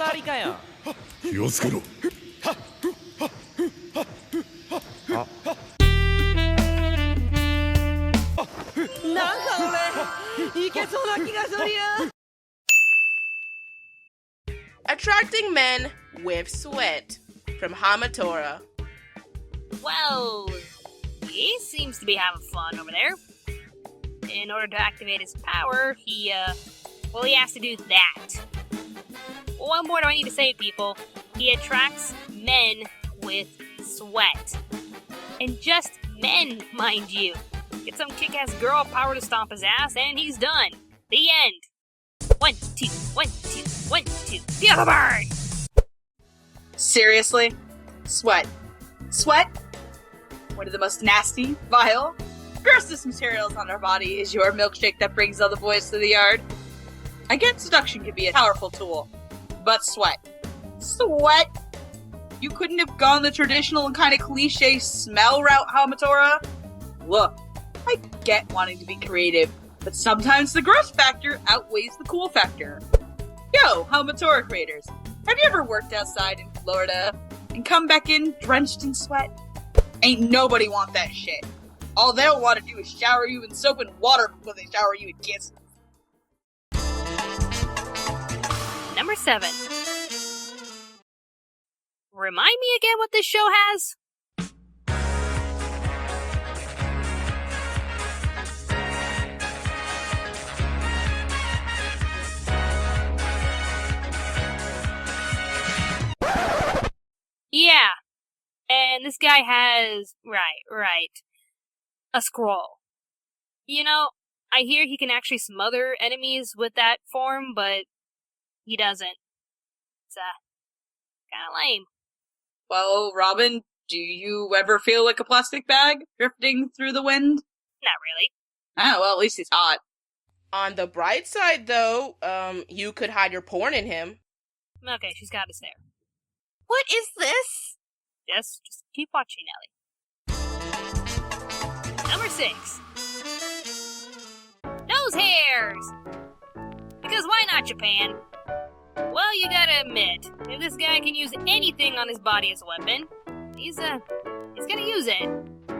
たりかよ。気をつけろ。なんか俺いけそうな気がするよ。 Attracting men with sweat from Hamatora. Well, he seems to be having fun over there. In order to activate his power, he has to do that. What more do I need to say, people? He attracts men with sweat. And just men, mind you. Get some kick-ass girl power to stomp his ass, and he's done. The end. 1, 2, 1, 2, 1, 2. Feel the burn! Seriously? Sweat. Sweat? One of the most nasty, vile, grossest materials on our body is your milkshake that brings all the boys to the yard. I get seduction can be a powerful tool, but sweat. Sweat? You couldn't have gone the traditional and kind of cliche smell route, Hamatora? Look, I get wanting to be creative, but sometimes the gross factor outweighs the cool factor. Yo, Hamatora creators, have you ever worked outside in Florida and come back in drenched in sweat? Ain't nobody want that shit. All they'll want to do is shower you in soap and water before they shower you in kisses. Number 7. Remind me again what this show has? Yeah. And this guy has... Right. A scroll. You know, I hear he can actually smother enemies with that form, but he doesn't. It's, kinda lame. Well, Robin, do you ever feel like a plastic bag drifting through the wind? Not really. Ah, well, at least he's hot. On the bright side, though, you could hide your porn in him. Okay, she's got us there. What is this? Just keep watching, Ellie. Number 6. Nose hairs! Because why not, Japan? Well, you gotta admit, if this guy can use anything on his body as a weapon, he's gonna use it.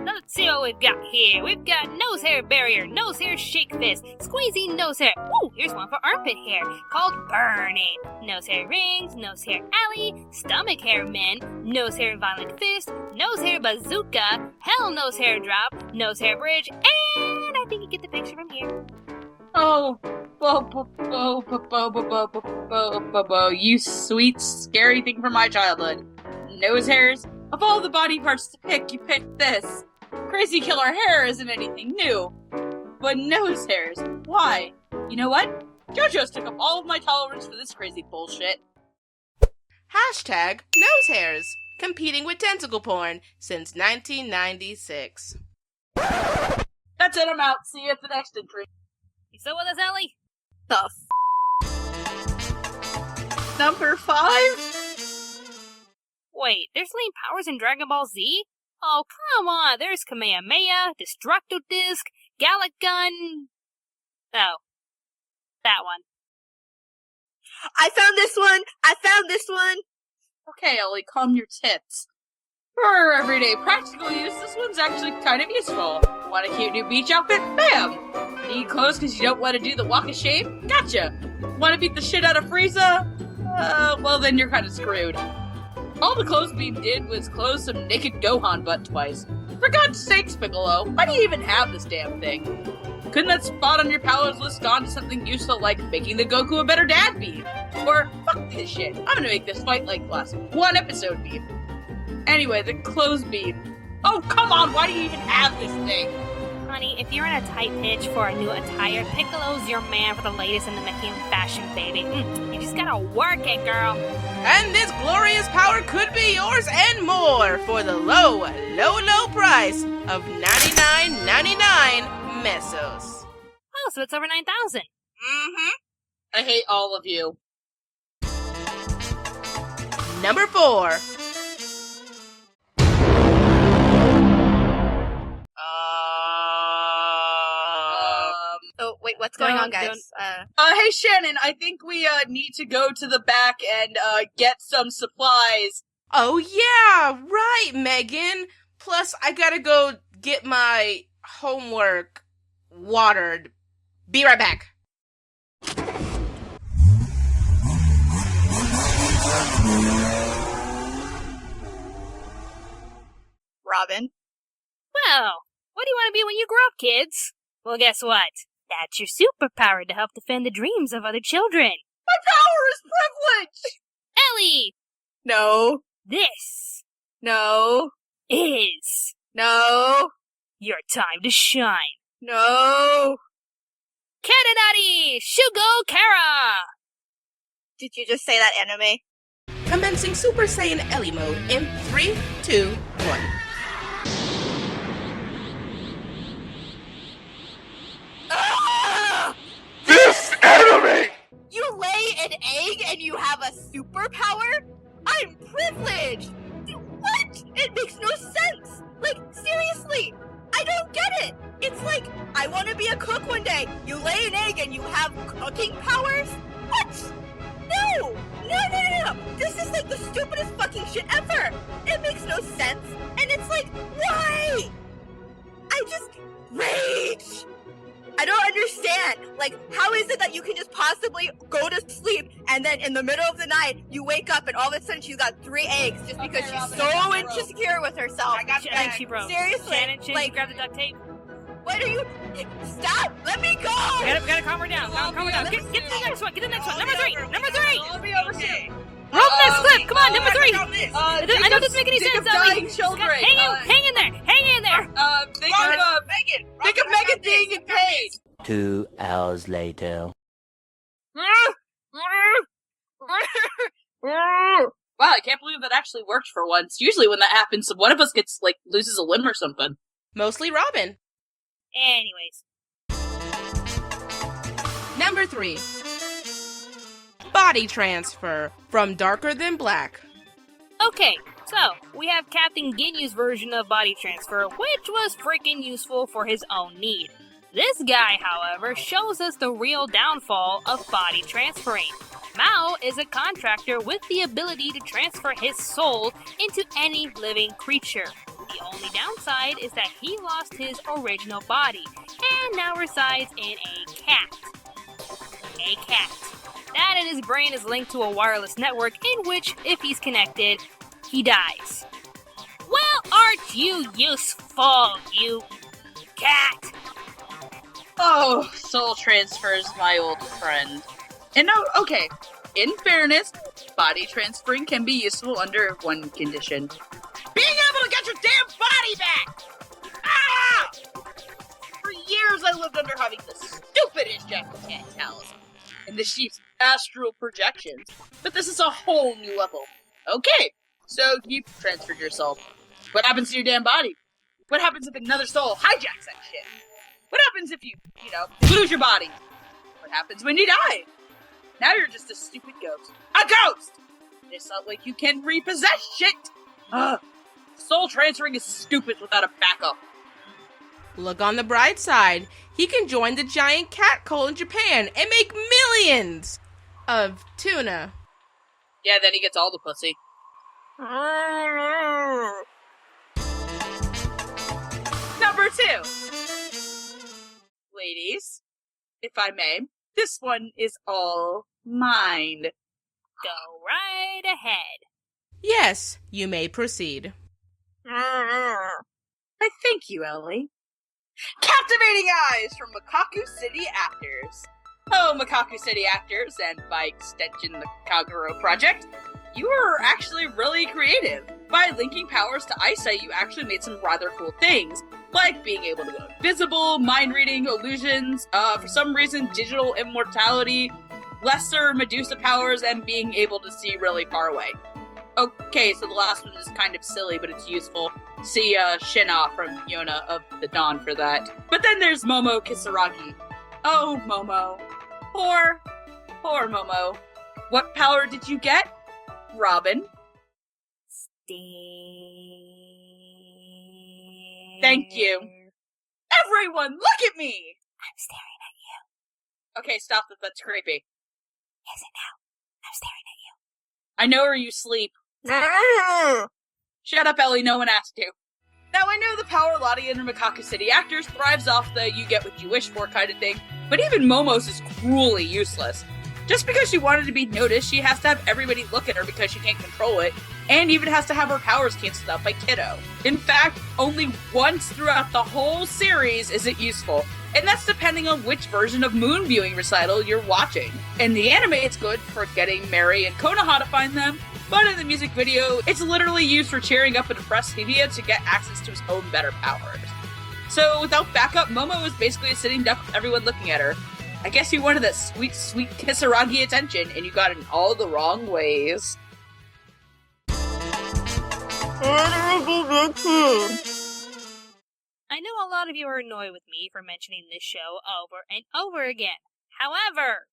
Let's see what we've got here. We've got nose hair barrier, nose hair shake fist, squeezy nose hair. Ooh, here's one for armpit hair, called burning. Nose hair rings, nose hair alley, stomach hair men, nose hair violent fist, nose hair bazooka, hell nose hair drop, nose hair bridge, and I think you get the picture from here. Oh, Bobo, you sweet, scary thing from my childhood. Nose hairs? Of all the body parts to pick, you picked this. Crazy killer hair isn't anything new. But nose hairs, why? You know what? JoJo's took up all of my tolerance for this crazy bullshit. Hashtag nose hairs. Competing with tentacle porn since 1996. That's it, I'm out. See you at the next entry. You still with us, Ellie? The Number 5? Wait, there's lane powers in Dragon Ball Z? Oh, come on, there's Kamehameha, Destructo Disc, Gallic Gun... Oh, that one. I found this one! Okay, Ellie, calm your tits. For everyday practical use, this one's actually kind of useful. Want a cute new beach outfit? Bam! Need clothes because you don't want to do the walk of shame? Gotcha! Want to beat the shit out of Frieza? Well then you're kind of screwed. All the clothes Beam did was close some naked Gohan butt twice. For God's sakes, Piccolo, why do you even have this damn thing? Couldn't that spot on your powers list gone to something useful like making the Goku a better dad Beam? Or, fuck this shit, I'm gonna make this fight like last one episode Beam. Anyway, the clothes Beam. Oh, come on, why do you even have this thing? Honey, if you're in a tight pitch for a new attire, Piccolo's your man for the latest in the Mekian fashion, baby. You just gotta work it, girl. And this glorious power could be yours and more for the low price of 99.99 mesos. Oh, so it's over 9,000. I hate all of you. Number 4. Oh, wait, what's going on, Don't- guys? Hey Shannon, I think we need to go to the back and get some supplies. Oh yeah, right, Megan. Plus, I gotta go get my homework watered. Be right back. Robin. Well, what do you want to be when you grow up, kids? Well, guess what? That's your superpower to help defend the dreams of other children. My power is privilege! Ellie, No. this No. is No. your time to shine. No. Kananari Shugo Kara! Did you just say that anime? Commencing Super Saiyan Ellie mode in 3, 2, 1. This anime! You lay an egg and you have a superpower? I'm privileged! What? It makes no sense! Like, seriously! I don't get it! It's like, I want to be a cook one day. You lay an egg and you have cooking powers? What? No! No! This is like the stupidest fucking shit ever! It makes no sense! And it's like, why? I just rage! I don't understand. Like, how is it that you can just possibly go to sleep and then in the middle of the night you wake up and all of a sudden she's got 3 eggs just because Okay, she's Robin, so I broke. insecure with herself? I got Shannon, back. she broke. Seriously, Shannon, like- grab the duct tape. What are you? Stop! Let me go! Gotta calm her down. Calm her down. Get to the next one. Get to the next one. Number 3. Number 3. I'll be over soon. Roll the next clip. Come on, number 3. I Think know of- this doesn't make any think sense, of Ellie. dying children. Hang in there. Hang in there. Think of Megan being in pain. 2 hours later. Wow, I can't believe that actually worked for once. Usually when that happens, one of us gets, loses a limb or something. Mostly Robin. Anyways. Number 3. Body transfer from darker than black. Okay, so we have Captain Ginyu's version of body transfer, which was freaking useful for his own need. This guy, however, shows us the real downfall of body transferring. Mao is a contractor with the ability to transfer his soul into any living creature. The only downside is that he lost his original body and now resides in a cat. A cat. That in his brain is linked to a wireless network in which, if he's connected, he dies. Well, aren't you useful, you cat? Oh, soul transfers, my old friend. And no, okay, in fairness, body transferring can be useful under one condition. Being able to get your damn body back! Ah! For years I lived under having the stupidest Jack the Cat talisman and the sheep's astral projections. But this is a whole new level. Okay, so you transferred yourself. What happens to your damn body? What happens if another soul hijacks that shit? What happens if you lose your body? What happens when you die? Now you're just a stupid ghost. A ghost! It's not like you can repossess shit! Ugh. Soul transferring is stupid without a backup. Look on the bright side. He can join the giant cat cult in Japan and make millions of tuna. Yeah, then he gets all the pussy. Number 2. Ladies, if I may, this one is all mine. Go right ahead. Yes, you may proceed. I thank you, Ellie. Captivating eyes from Mekaku City actors. Oh, Mekaku City actors, and by extension the Kaguro Project, you were actually really creative. By linking powers to eyesight, you actually made some rather cool things, like being able to go invisible, mind reading, illusions, for some reason digital immortality, lesser Medusa powers, and being able to see really far away. Okay, so the last one is kind of silly, but it's useful. See Shina from Yona of the Dawn for that. But then there's Momo Kisaragi. Oh, Momo. Poor Momo. What power did you get? Robin. Thank you. Everyone, look at me! I'm staring at you. Okay, stop that. That's creepy. Is it now? I'm staring at you. I know where you sleep. Shut up, Ellie. No one asked you. Now, I know the Power Lottie and Mekaku City actors thrives off the you get what you wish for kind of thing, but even Momo's is cruelly useless. Just because she wanted to be noticed, she has to have everybody look at her because she can't control it, and even has to have her powers canceled out by Kiddo. In fact, only once throughout the whole series is it useful, and that's depending on which version of Moon Viewing Recital you're watching. In the anime, it's good for getting Mary and Konoha to find them, but in the music video, it's literally used for cheering up a depressed Hevia to get access to his own better powers. So without backup, Momo is basically a sitting duck with everyone looking at her. I guess you wanted that sweet, sweet Kisaragi attention, and you got it in all the wrong ways. I know a lot of you are annoyed with me for mentioning this show over and over again. However,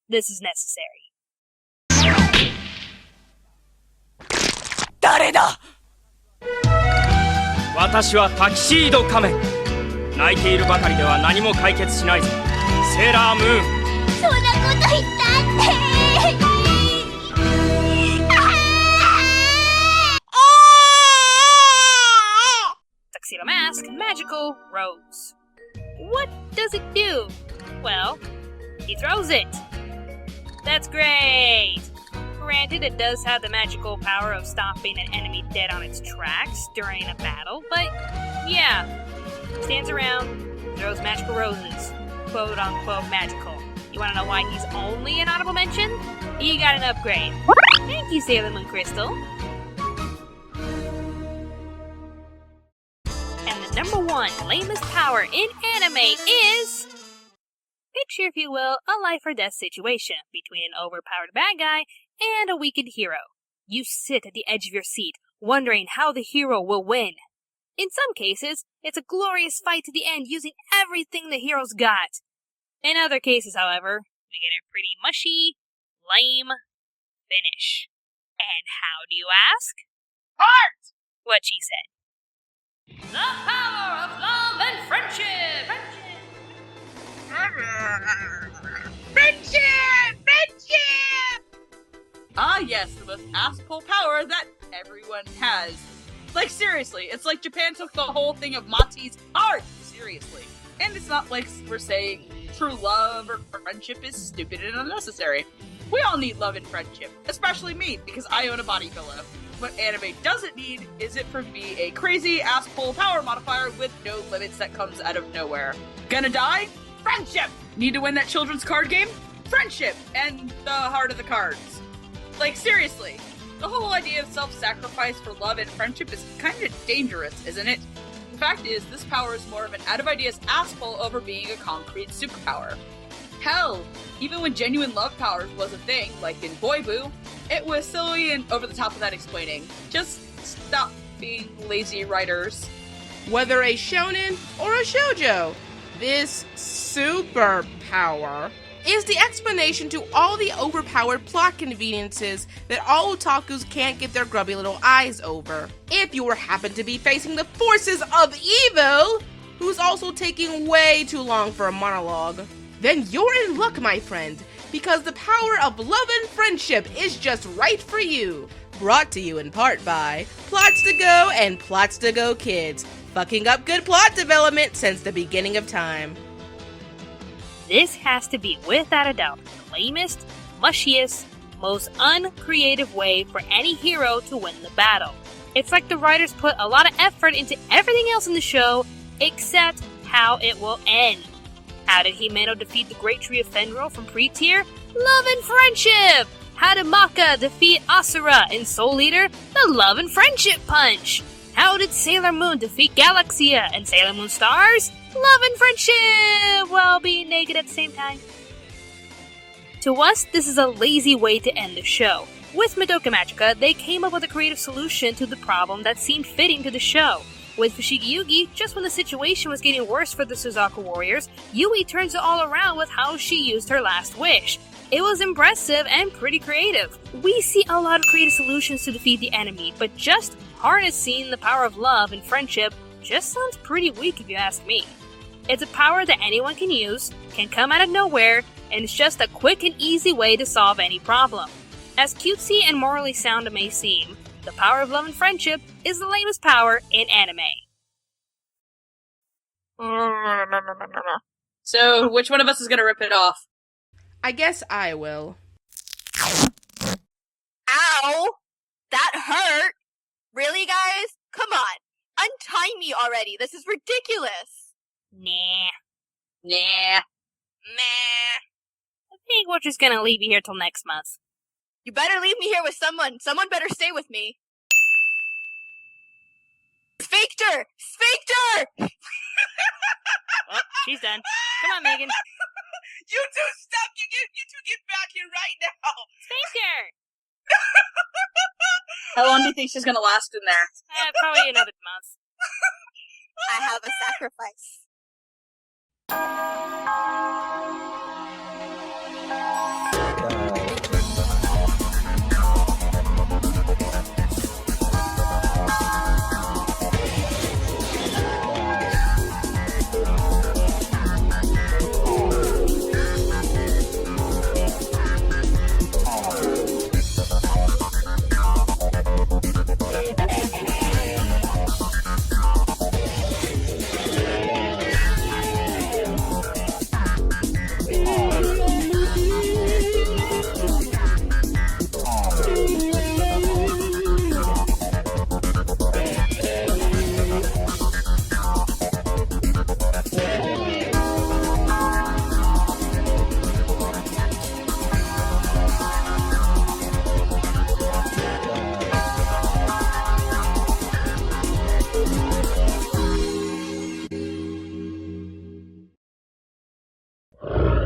this is necessary. 誰だ。私はタキシード仮面。泣いているばかりでは何も解決しないぞ。セーラームーン。そんなこと言ったって。Tuxedo Mask, Magical Rose. What does it do? Well, he throws it. That's great! Granted, it does have the magical power of stopping an enemy dead on its tracks during a battle, but yeah. Stands around, throws magical roses. Quote unquote magical. You wanna know why he's only an honorable mention? He got an upgrade. Thank you, Sailor Moon Crystal. And the number one lamest power in anime is... Picture, if you will, a life or death situation between an overpowered bad guy and a weakened hero. You sit at the edge of your seat, wondering how the hero will win. In some cases, it's a glorious fight to the end using everything the hero's got. In other cases, however, we get a pretty mushy, lame finish. And how do you ask? Heart! What she said. The power of love and friendship! Friendship! Ah yes, the most ass-pull power that everyone has. Like seriously, it's like Japan took the whole thing of Mati's heart seriously. And it's not like we're saying true love or friendship is stupid and unnecessary. We all need love and friendship, especially me, because I own a body pillow. What anime doesn't need is it for me a crazy ass-pull power modifier with no limits that comes out of nowhere. Gonna die? Friendship! Need to win that children's card game? Friendship! And the heart of the cards. Like, seriously, the whole idea of self-sacrifice for love and friendship is kind of dangerous, isn't it? The fact is, this power is more of an out-of-ideas ass-pull over being a concrete superpower. Hell, even when genuine love powers was a thing, like in Boy Boo, it was silly and over the top of that explaining. Just stop being lazy writers. Whether a shonen or a shoujo, this superpower is the explanation to all the overpowered plot conveniences that all otakus can't get their grubby little eyes over. If you happen to be facing the forces of evil, who's also taking way too long for a monologue, then you're in luck, my friend, because the power of love and friendship is just right for you. Brought to you in part by Plots to Go and Plots to Go Kids, fucking up good plot development since the beginning of time. This has to be, without a doubt, the lamest, mushiest, most uncreative way for any hero to win the battle. It's like the writers put a lot of effort into everything else in the show, except how it will end. How did Himeno defeat the Great Tree of Fenrir from Pre-Tier? Love and friendship! How did Maka defeat Asura in Soul Eater? The love and friendship punch! How did Sailor Moon defeat Galaxia and Sailor Moon Stars? Love and friendship! While being naked at the same time. To us, this is a lazy way to end the show. With Madoka Magica, they came up with a creative solution to the problem that seemed fitting to the show. With Fushigi Yugi, just when the situation was getting worse for the Suzaku Warriors, Yui turns it all around with how she used her last wish. It was impressive and pretty creative. We see a lot of creative solutions to defeat the enemy, but just harnessing the power of love and friendship just sounds pretty weak if you ask me. It's a power that anyone can use, can come out of nowhere, and it's just a quick and easy way to solve any problem. As cutesy and morally sound it may seem, the power of love and friendship is the lamest power in anime. So, which one of us is gonna rip it off? I guess I will. Ow! That hurt! Really, guys? Come on! Untie me already! This is ridiculous! Nah. Nah. Meh. I think we're just gonna leave you here till next month. You better leave me here with someone. Someone better stay with me. Sphincter! Sphincter! Well, she's done. Come on, Megan. You two stop! You two get back here right now! Sphincter! How long do you think she's gonna last in there? Probably another month. I have a sacrifice.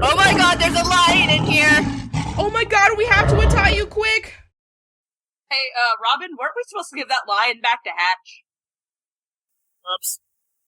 Oh my god, there's a lion in here! Oh my god, we have to untie you quick! Hey, Robin, weren't we supposed to give that lion back to Hatch? Whoops.